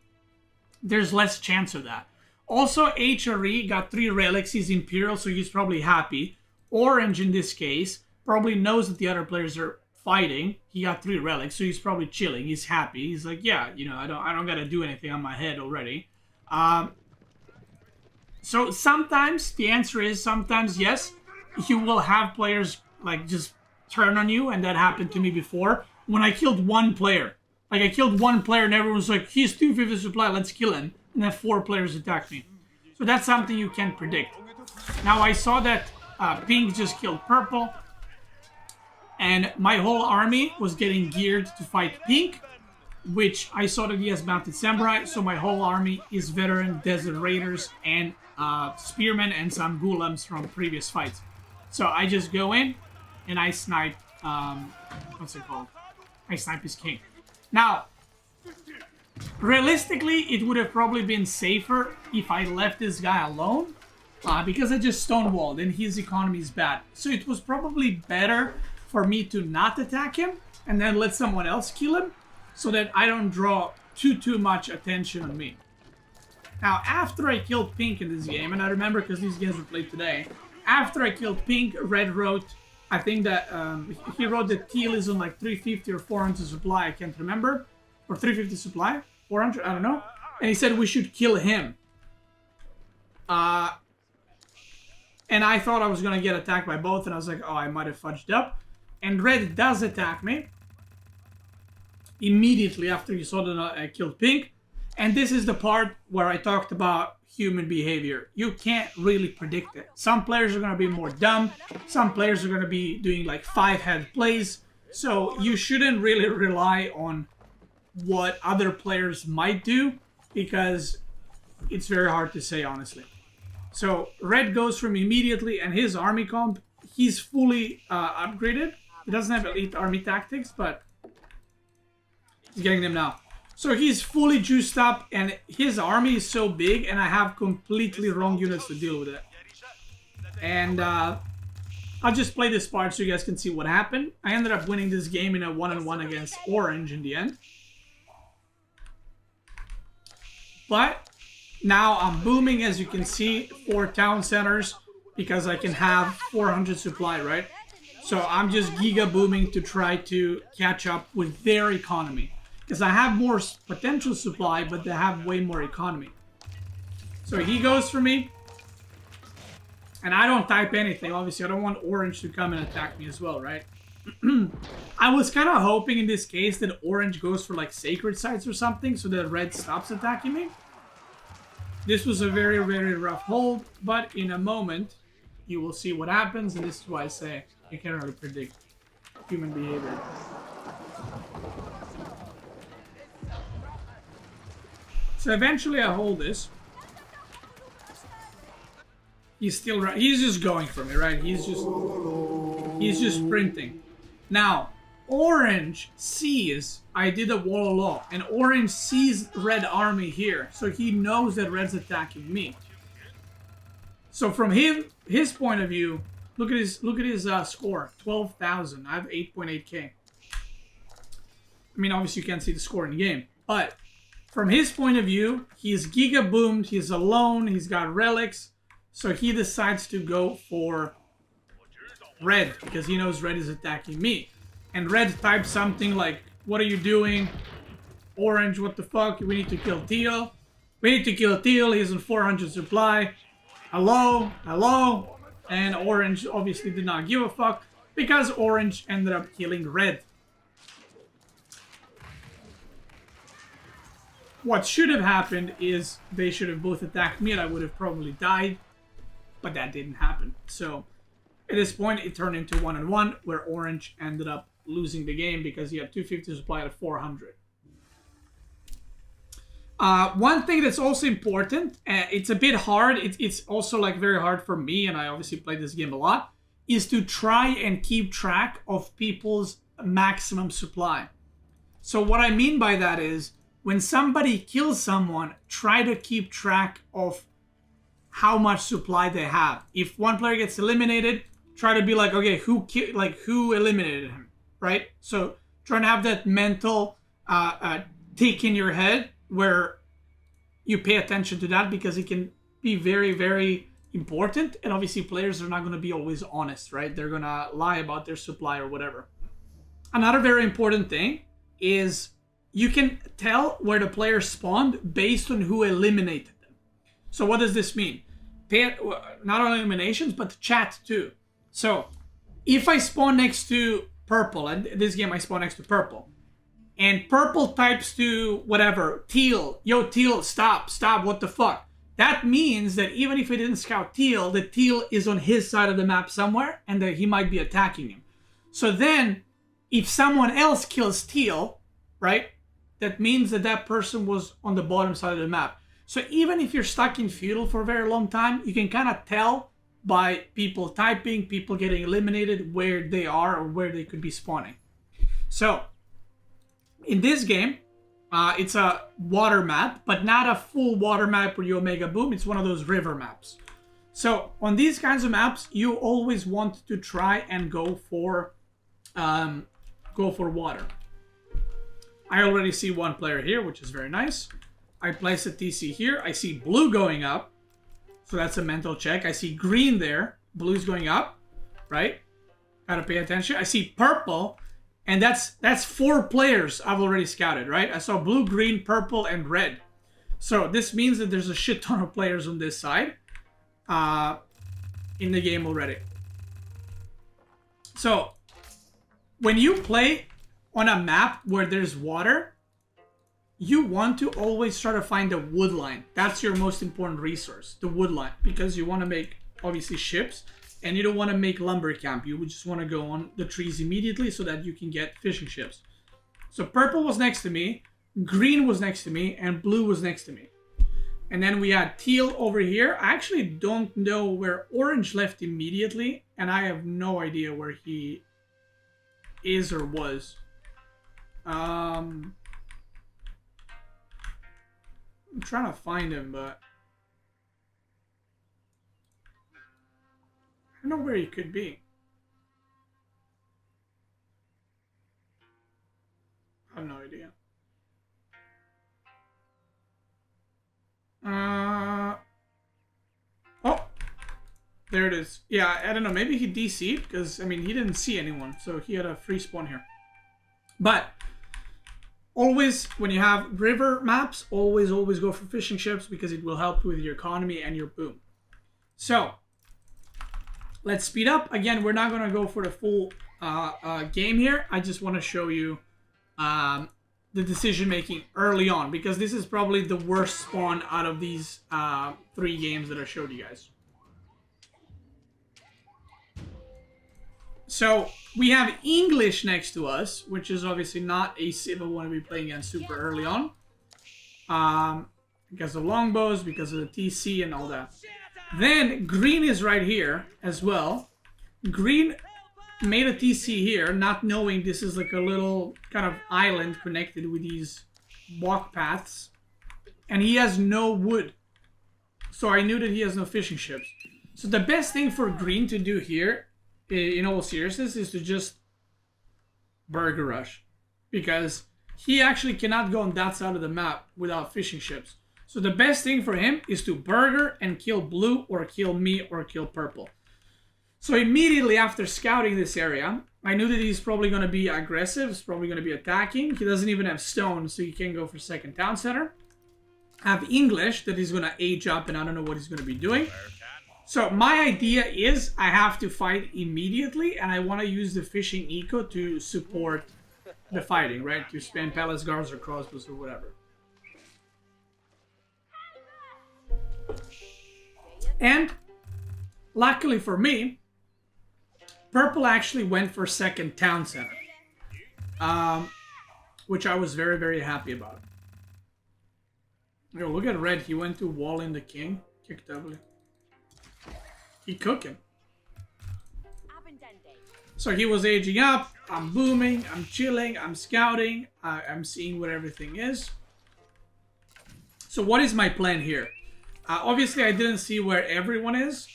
there's less chance of that. Also, HRE got 3 relics, he's Imperial, so he's probably happy. Orange, in this case, probably knows that the other players are fighting. He got 3 relics, so he's probably chilling. He's happy. He's like, yeah, you know, I don't gotta do anything on my head already. So sometimes the answer is sometimes yes, you will have players like just turn on you, and that happened to me before when I killed one player. Like I killed one player, and everyone was like, he's 250 supply, let's kill him. And then 4 players attacked me. So that's something you can't predict. Now I saw that pink just killed purple, and my whole army was getting geared to fight pink, which I saw that he has mounted samurai, so my whole army is veteran desert raiders and spearmen and some golems from previous fights. So I just go in and I snipe, what's it called? I snipe his king. Now, realistically, it would have probably been safer if I left this guy alone, because I just stonewalled and his economy is bad. So it was probably better for me to not attack him and then let someone else kill him so that I don't draw too much attention on me. Now, after I killed pink in this game, and I remember because these games were played today, after I killed pink, red wrote, I think that he wrote that teal is on like 350 or 400 supply, I can't remember, or 350 supply, 400, I don't know, and he said we should kill him. And I thought I was gonna get attacked by both, and I was like, oh, I might have fudged up. And red does attack me immediately after he saw that I killed pink. And this is the part where I talked about human behavior. You can't really predict it. Some players are going to be more dumb. Some players are going to be doing like 5-head plays. So you shouldn't really rely on what other players might do, because it's very hard to say, honestly. So red goes from immediately, and his army comp, he's fully upgraded. He doesn't have elite army tactics, but he's getting them now. So he's fully juiced up, and his army is so big, and I have completely wrong units to deal with it. And I'll just play this part so you guys can see what happened. I ended up winning this game in a 1-on-1 against Orange in the end. But now I'm booming, as you can see, 4 town centers, because I can have 400 supply, right? So I'm just giga booming to try to catch up with their economy. Because I have more potential supply, but they have way more economy. So he goes for me. And I don't type anything. Obviously, I don't want Orange to come and attack me as well, right? I was kind of hoping in this case that Orange goes for like sacred sites or something, so that red stops attacking me. This was a very, very rough hold. But in a moment, you will see what happens. And this is why I say you can't really predict human behavior. So eventually I hold this. He's still right. He's just going for me, right? He's just sprinting. Now, Orange sees I did a wall of law, and Orange sees red army here, so he knows that red's attacking me. So from his point of view, look at his score, 12,000. I have 8.8k. I mean, obviously you can't see the score in the game, but from his point of view, he's giga boomed. He's alone. He's got relics, so he decides to go for red because he knows red is attacking me. And red types something like, "What are you doing? Orange, what the fuck? We need to kill teal. We need to kill teal. He's on 400 supply. Hello, hello." And Orange obviously did not give a fuck because Orange ended up killing red. What should have happened is they should have both attacked me and I would have probably died, but that didn't happen. So at this point, it turned into 1-on-1 where Orange ended up losing the game because he had 250 supply at 400. One thing that's also important, it's a bit hard, it's also like very hard for me, and I obviously play this game a lot, is to try and keep track of people's maximum supply. So what I mean by that is, when somebody kills someone, try to keep track of how much supply they have. If one player gets eliminated, try to be like, okay, who eliminated him, right? So try to have that mental tick in your head where you pay attention to that, because it can be very, very important. And obviously players are not going to be always honest, right? They're going to lie about their supply or whatever. Another very important thing is you can tell where the players spawned based on who eliminated them. So what does this mean? Not only eliminations, but chat too. So if I spawn next to purple, and this game I spawn next to purple, and purple types to whatever, teal, yo teal, stop, what the fuck? That means that even if he didn't scout teal, the teal is on his side of the map somewhere, and that he might be attacking him. So then, if someone else kills teal, right, that means that that person was on the bottom side of the map. So even if you're stuck in feudal for a very long time, you can kind of tell by people typing, people getting eliminated, where they are or where they could be spawning. So in this game, it's a water map, but not a full water map where you Omega Boom. It's one of those river maps. So on these kinds of maps, you always want to try and go for water. I already see one player here, which is very nice. I place a TC here. I see blue going up. So that's a mental check. I see green there. Blue's going up, right? Gotta pay attention. I see purple. And that's 4 players I've already scouted, right? I saw blue, green, purple, and red. So this means that there's a shit ton of players on this side in the game already. So when you play on a map where there's water, you want to always try to find the wood line. That's your most important resource, the wood line, because you want to make, obviously, ships, and you don't want to make lumber camp. You just want to go on the trees immediately so that you can get fishing ships. So purple was next to me, green was next to me, and blue was next to me. And then we had teal over here. I actually don't know where orange left immediately, and I have no idea where he is or was. I'm trying to find him, but I don't know where he could be. I have no idea. Oh, there it is. Yeah, I don't know. Maybe he DC'd because, I mean, he didn't see anyone, so he had a free spawn here. But always, when you have river maps, always go for fishing ships because it will help with your economy and your boom. So let's speed up. Again, we're not going to go for the full game here. I just want to show you the decision making early on, because this is probably the worst spawn out of these 3 games that I showed you guys. So we have English next to us, which is obviously not a civ I want to be playing against super early on. Because of longbows, because of the TC and all that. Then green is right here as well. Green made a TC here, not knowing this is like a little kind of island connected with these walk paths. And he has no wood. So I knew that he has no fishing ships. So the best thing for green to do here, in all seriousness, is to just burger rush. Because he actually cannot go on that side of the map without fishing ships. So the best thing for him is to burger and kill blue, or kill me, or kill purple. So immediately after scouting this area, I knew that he's probably going to be aggressive. He's probably going to be attacking. He doesn't even have stone, so he can't go for second town center. I have English that he's going to age up, and I don't know what he's going to be doing. So my idea is I have to fight immediately, and I want to use the fishing eco to support the fighting, right? To spam palace guards or crossbows or whatever. And luckily for me, purple actually went for second town center. which I was very, very happy about. Yo, look at red. He went to wall in the king. Kick W. He cooking. So he was aging up. I'm booming. I'm chilling. I'm scouting. I'm seeing where everything is. So what is my plan here? Obviously, I didn't see where everyone is.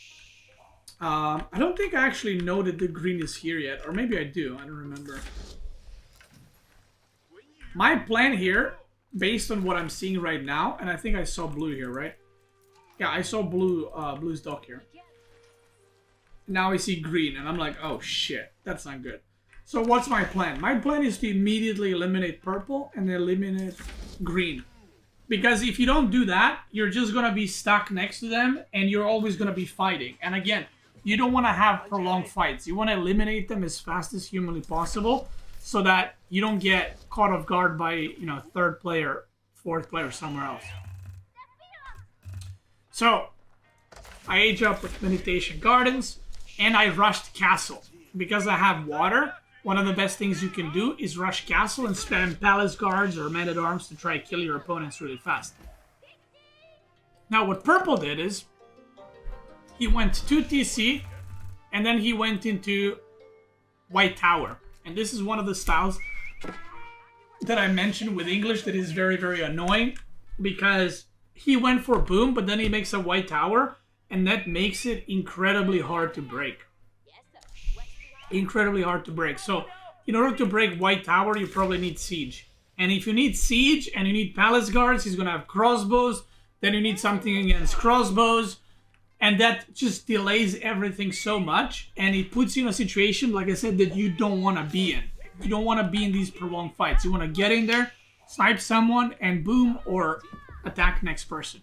I don't think I actually know that the green is here yet. Or maybe I do. I don't remember. My plan here, based on what I'm seeing right now, and I think I saw blue here, right? Yeah, I saw blue, blue's dock here. Now I see green, and I'm like, oh shit, that's not good. So what's my plan? My plan is to immediately eliminate purple and eliminate green. Because if you don't do that, you're just going to be stuck next to them, and you're always going to be fighting. And again, you don't want to have prolonged fights. You want to eliminate them as fast as humanly possible, so that you don't get caught off guard by, you know, third player, fourth player somewhere else. So, I age up with Meditation Gardens, and I rushed Castle. Because I have water, one of the best things you can do is rush Castle and spam Palace Guards or Men-at-Arms to try to kill your opponents really fast. Now, what Purple did is, he went to TC, and then he went into White Tower. And this is one of the styles that I mentioned with English that is very, very annoying. Because he went for boom, but then he makes a White Tower. And that makes it incredibly hard to break. Incredibly hard to break. So, in order to break White Tower, you probably need Siege. And if you need Siege and you need Palace Guards, he's going to have crossbows. Then you need something against crossbows. And that just delays everything so much. And it puts you in a situation, like I said, that you don't want to be in. You don't want to be in these prolonged fights. You want to get in there, snipe someone, and boom, or attack next person.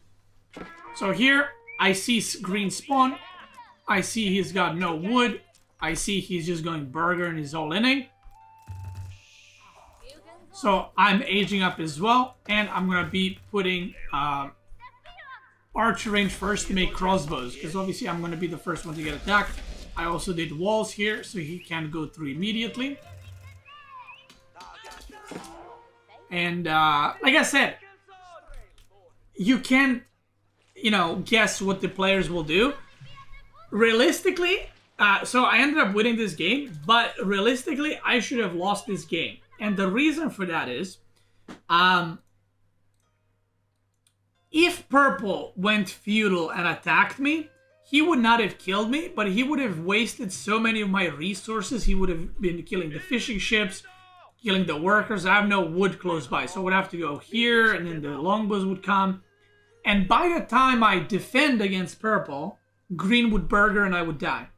So here, I see green spawn. I see he's got no wood. I see he's just going burger and he's all inning. So I'm aging up as well. And I'm going to be putting archer range first to make crossbows, because obviously I'm going to be the first one to get attacked. I also did walls here, so he can't go through immediately. And like I said, you can't, you know, guess what the players will do. Realistically, so I ended up winning this game, but realistically, I should have lost this game. And the reason for that is, if Purple went feudal and attacked me, he would not have killed me, but he would have wasted so many of my resources. He would have been killing the fishing ships, killing the workers. I have no wood close by, so I would have to go here, and then the longbows would come. And by the time I defend against Purple, green would burger and I would die.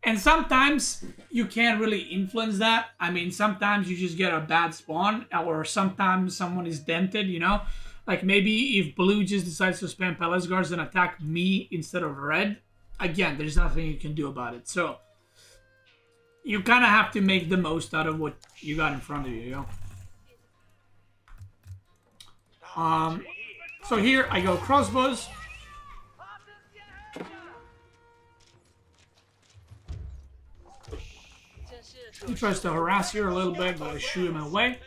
And sometimes you can't really influence that. I mean, sometimes you just get a bad spawn, or sometimes someone is dented, you know? Like maybe if blue just decides to spam Palace Guards and attack me instead of red, again, there's nothing you can do about it. So you kind of have to make the most out of what you got in front of you, know? So here I go crossbows. He tries to harass you a little bit, but I shoot him away.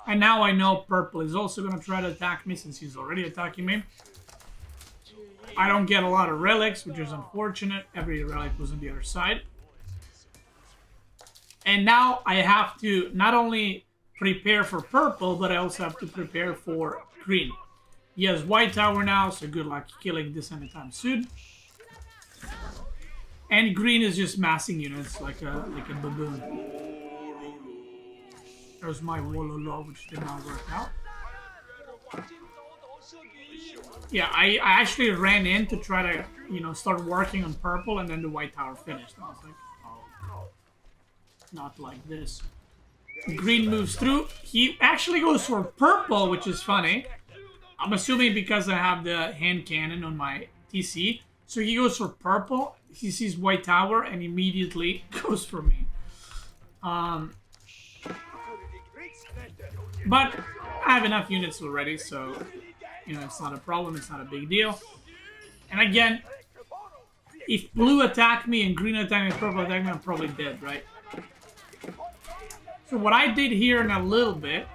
And now I know Purple is also going to try to attack me since he's already attacking me. I don't get a lot of relics, which is unfortunate. Every relic was on the other side. And now I have to not only prepare for Purple, but I also have to prepare for green. He has White Tower now, so good luck killing this anytime soon. And green is just massing units like a baboon. There's my Wololo, which did not work out. Yeah, I actually ran in to try to, you know, start working on Purple, and then the White Tower finished. I was like, oh, not like this. Green moves through. He actually goes for Purple, which is funny. I'm assuming because I have the hand cannon on my TC. So he goes for Purple. He sees White Tower and immediately goes for me. But I have enough units already, so, you know, it's not a problem. It's not a big deal. And again, if blue attacked me and green attacked me and purple attacked me, I'm probably dead, right? So So what I did here in a little bit,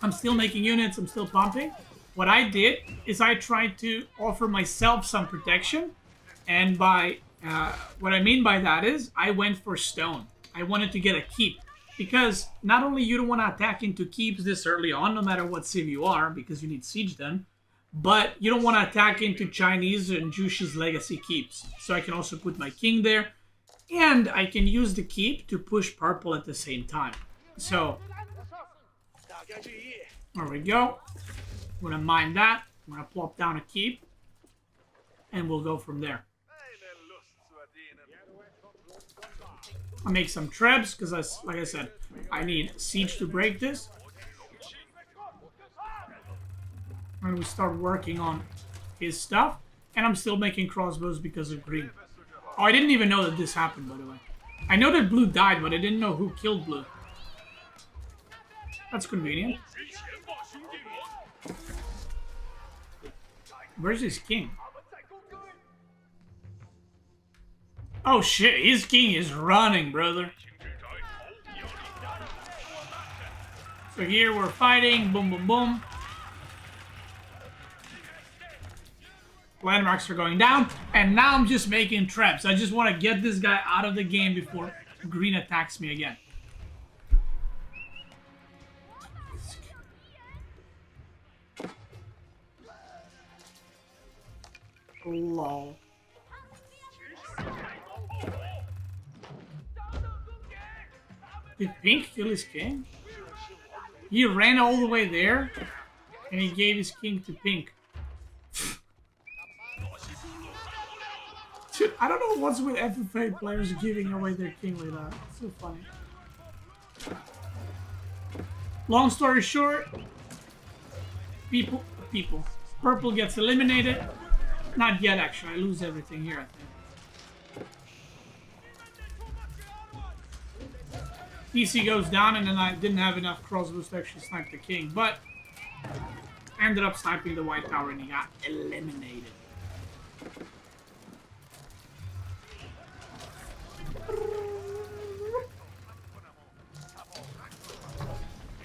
I'm still making units, I'm still pumping. What I did is I tried to offer myself some protection. And by what I mean by that is I went for stone. I wanted to get a keep. Because not only you don't want to attack into keeps this early on, no matter what civ you are, because you need siege done, but you don't want to attack into Chinese and Jushi's legacy keeps. So I can also put my king there. And I can use the keep to push purple at the same time. So, there we go. I'm going to mine that. I'm going to plop down a keep. And we'll go from there. I'll make some trebs, because like I said, I need siege to break this. And we start working on his stuff. And I'm still making crossbows because of green. Oh, I didn't even know that this happened, by the way. I know that blue died, but I didn't know who killed blue. That's convenient. Where's his king? Oh shit, his king is running, brother. So here we're fighting. Boom, boom, boom. Landmarks are going down, and now I'm just making traps. I just want to get this guy out of the game before green attacks me again. Lol. Did Pink kill his king? He ran all the way there, and he gave his king to Pink. Dude, I don't know what's with FFA players giving away their king like that. It's so funny. Long story short, people. Purple gets eliminated. Not yet, actually. I lose everything here, I think. DC goes down, and then I didn't have enough crossbows to actually snipe the king, but ended up sniping the white tower, and he got eliminated.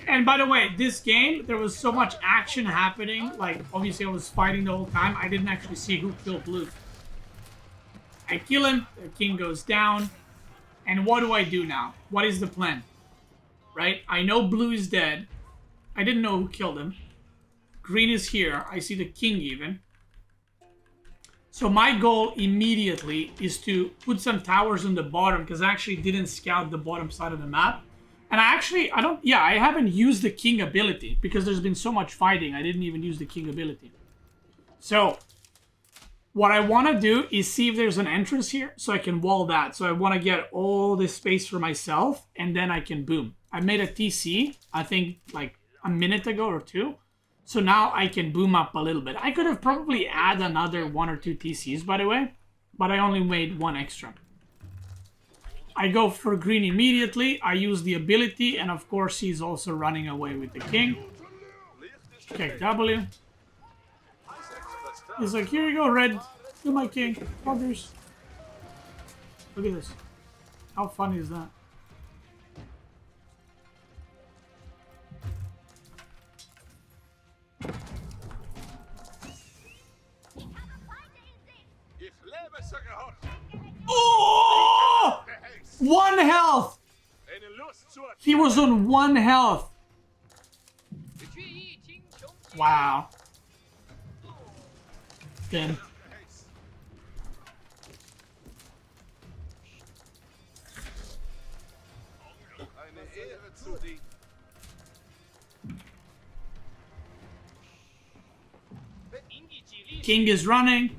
And by the way, this game, there was so much action happening. Like, obviously I was fighting the whole time. I didn't actually see who killed blue. I kill him, the king goes down. And what do I do now? What is the plan? Right? I know blue is dead. I didn't know who killed him. Green is here. I see the king even. So my goal immediately is to put some towers on the bottom, because I actually didn't scout the bottom side of the map. And I haven't used the king ability, because there's been so much fighting. I didn't even use the king ability. So what I want to do is see if there's an entrance here, so I can wall that. So I want to get all this space for myself, and then I can boom. I made a TC, I think like a minute ago or two. So now I can boom up a little bit. I could have probably added another 1 or 2 TCs, by the way, but I only made 1 extra. I go for green immediately. I use the ability, and of course he's also running away with the king. Check W. He's like, here you go, red. Kill my king. Others. Look at this. How funny is that? Oh! 1 health! He was on 1 health. Wow. Then. King is running.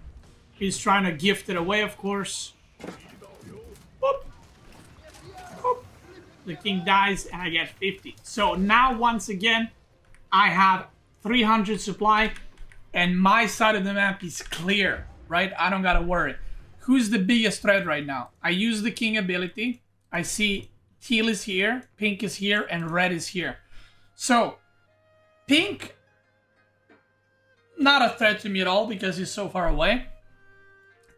He's trying to gift it away, of course. Boop. Boop. The king dies, and I get 50. So now, once again, I have 300 supply, and my side of the map is clear, right? I don't gotta worry. Who's the biggest threat right now? I use the king ability. I see teal is here, pink is here, and red is here. So, pink, not a threat to me at all because he's so far away.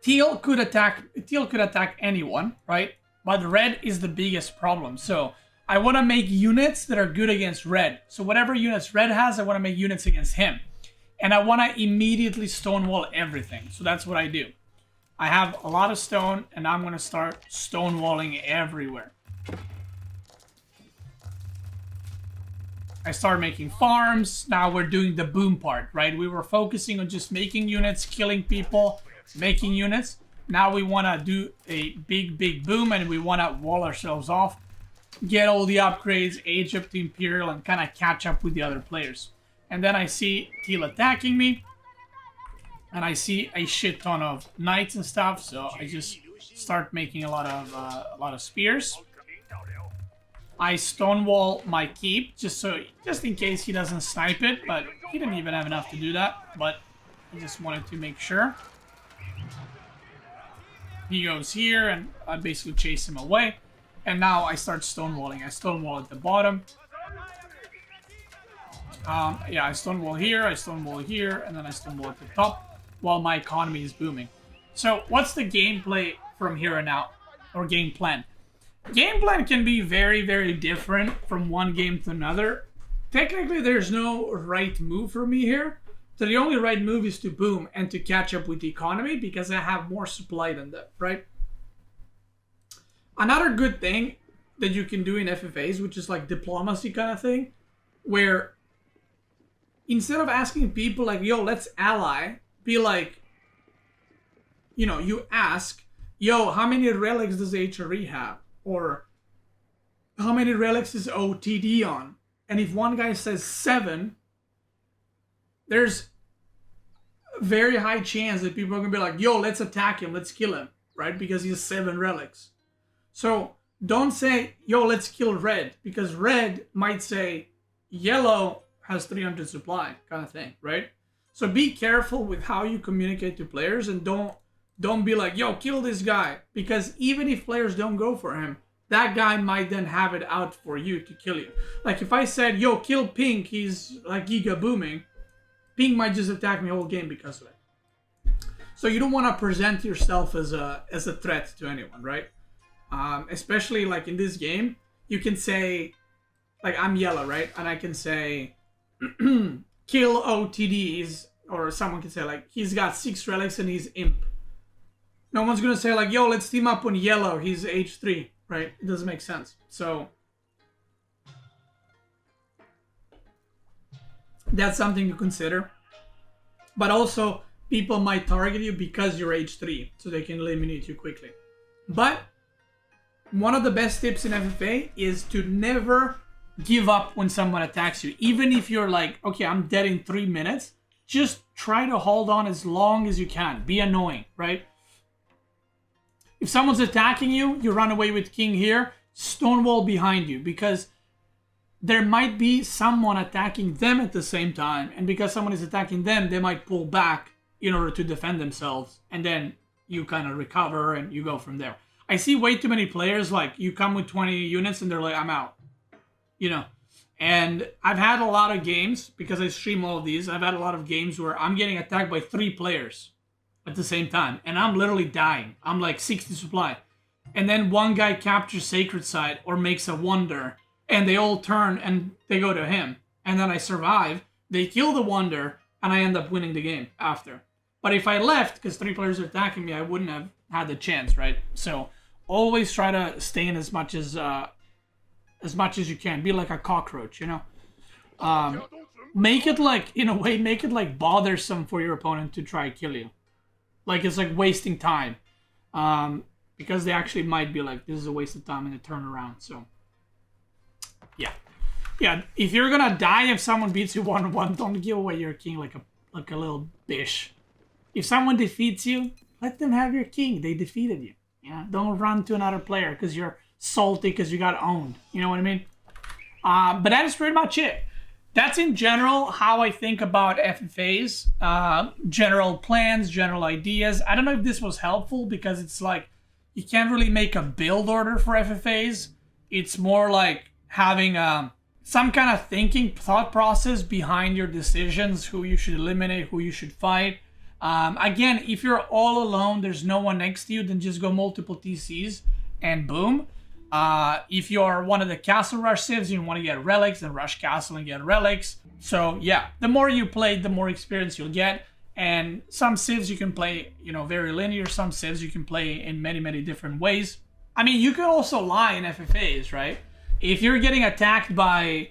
Teal could attack anyone, right? But red is the biggest problem. So I want to make units that are good against red. So whatever units red has, I want to make units against him. And I want to immediately stonewall everything. So that's what I do. I have a lot of stone, and I'm going to start stonewalling everywhere. I start making farms. Now we're doing the boom part, right? We were focusing on just making units, killing people, making units. Now we want to do a big boom, and we want to wall ourselves off, get all the upgrades, age up to Imperial, and kind of catch up with the other players. And then I see Teal attacking me, and I see a shit ton of knights and stuff, so I just start making a lot of spears. I stonewall my keep just in case he doesn't snipe it, but he didn't even have enough to do that. But I just wanted to make sure. He goes here, and I basically chase him away. And now I start stonewalling. I stonewall at the bottom. Yeah, I stonewall here, and then I stonewall at the top while my economy is booming. So what's the gameplay from here on out, or game plan? Game plan can be very different from one game to another. Technically, there's no right move for me here. So the only right move is to boom and to catch up with the economy because I have more supply than them, right? Another good thing that you can do in FFAs, which is like diplomacy kind of thing, where instead of asking people like, yo, let's ally, be like, you know, you ask, yo, how many relics does HRE have? Or how many relics is OTD on? And if one guy says 7, there's a very high chance that people are going to be like, yo, let's attack him, let's kill him, right? Because he has 7 relics. So don't say, yo, let's kill red, because red might say yellow has 300 supply kind of thing, right? So be careful with how you communicate to players, and don't be like, yo, kill this guy, because even if players don't go for him, that guy might then have it out for you to kill you. Like if I said, yo, kill Pink, he's like giga booming, Pink might just attack me whole game because of it. So you don't want to present yourself as a threat to anyone, right? Especially like in this game, you can say, like I'm yellow, right? And I can say, kill OTDs, or someone can say like, he's got 6 relics and he's imp. No one's gonna say like, yo, let's team up on yellow, he's H3, right? It doesn't make sense. So that's something to consider. But also, people might target you because you're H3, so they can eliminate you quickly. But one of the best tips in FFA is to never give up when someone attacks you. Even if you're like, okay, I'm dead in 3 minutes, just try to hold on as long as you can. Be annoying, right? If someone's attacking you, you run away with king here, stonewall behind you, because there might be someone attacking them at the same time, and because someone is attacking them, they might pull back in order to defend themselves, and then you kind of recover and you go from there. I see way too many players, like, you come with 20 units and they're like, I'm out. You know? And I've had a lot of games, because I stream all of these, I've had a lot of games where I'm getting attacked by 3 players at the same time, and I'm literally dying. I'm like 60 supply. And then one guy captures Sacred Side or makes a wonder, and they all turn and they go to him. And then I survive, they kill the wonder, and I end up winning the game after. But if I left, because 3 players are attacking me, I wouldn't have had the chance, right? So always try to stay in as much as you can. Be like a cockroach, you know? Make it like, in a way, make it like bothersome for your opponent to try to kill you. Like it's like wasting time. Because they actually might be like, this is a waste of time, and they turn around. So yeah. Yeah, if you're gonna die if someone beats you 1-1, don't give away your king like a little bish. If someone defeats you, let them have your king. They defeated you. Yeah, don't run to another player because you're salty because you got owned. You know what I mean? But that is pretty much it. That's in general how I think about FFAs. General plans, general ideas. I don't know if this was helpful because it's like you can't really make a build order for FFAs. It's more like having some kind of thought process behind your decisions, who you should eliminate, who you should fight. Again, if you're all alone, there's no one next to you, then just go multiple TCs and boom. If you're one of the castle rush civs, you want to get relics, then rush castle and get relics. So yeah, the more you play, the more experience you'll get. And some civs you can play, you know, very linear. Some civs you can play in many, many different ways. I mean, you can also lie in FFAs, right? If you're getting attacked by,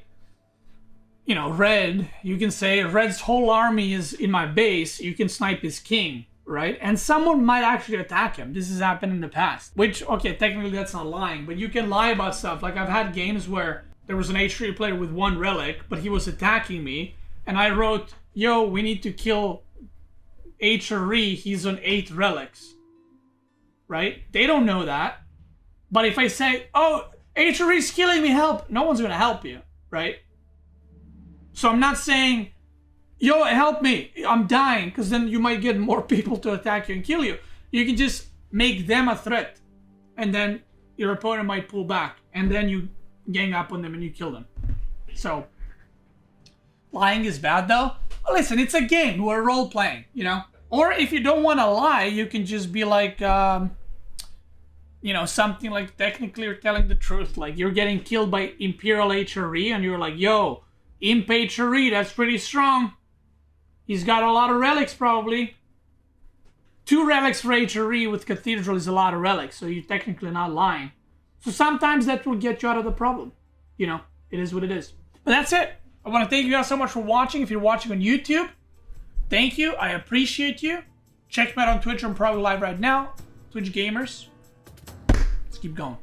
you know, red, you can say red's whole army is in my base. You can snipe his king, right? And someone might actually attack him. This has happened in the past. Which, okay, technically that's not lying, but you can lie about stuff. Like I've had games where there was an H3 player with 1 relic, but he was attacking me, and I wrote, yo, we need to kill H3, he's on 8 relics. Right? They don't know that. But if I say, oh, H3's killing me, help, no one's gonna help you, right? So I'm not saying, yo, help me, I'm dying, because then you might get more people to attack you and kill you. You can just make them a threat, and then your opponent might pull back, and then you gang up on them and you kill them. So, lying is bad though. Well, listen, it's a game, we're role-playing, you know? Or if you don't want to lie, you can just be like, you know, something like technically you're telling the truth. Like you're getting killed by Imperial HRE and you're like, yo, Imp HRE, that's pretty strong. He's got a lot of relics probably. 2 relics for HRE with Cathedral is a lot of relics, so you're technically not lying. So sometimes that will get you out of the problem. You know, it is what it is. But that's it. I want to thank you guys so much for watching. If you're watching on YouTube, thank you. I appreciate you. Check me out on Twitch. I'm probably live right now. Twitch gamers. Let's keep going.